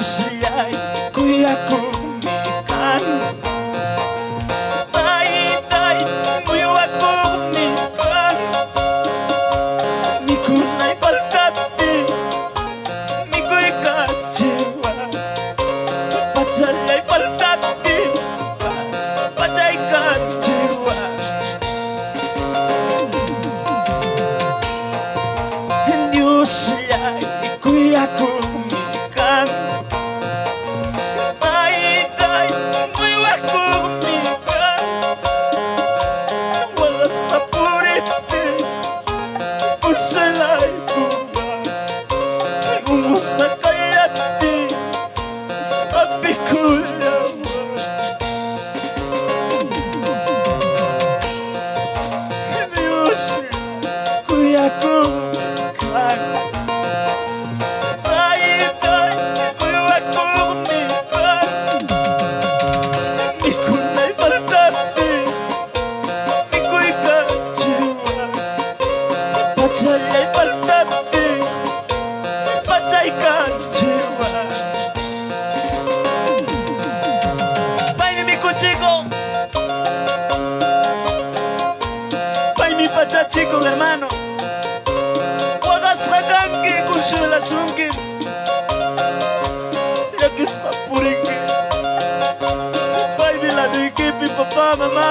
sila'y kuya kumikan. Tay, muyo ako kumikan. Mikunay palkati, mikoy katsiwa. Pachalay palkati, pachay katsiwa. Hindi sila'y kuya kumikan. Tay, muyo ako kumikan. Wala sa puriti, usalay kuba. Umusta kayati, sabi ko naman. Diyos, kuya kumikan. Tay, muyo ako kumikan. Mikunay palkati, mikoy katsiwa. Pachalay palkati, pachay katsiwa. Paini mi cuchico, paini pachachico hermano. Wagas haganki kushula sunki, yakis kapuriki. Paini la de equipe papá mamá.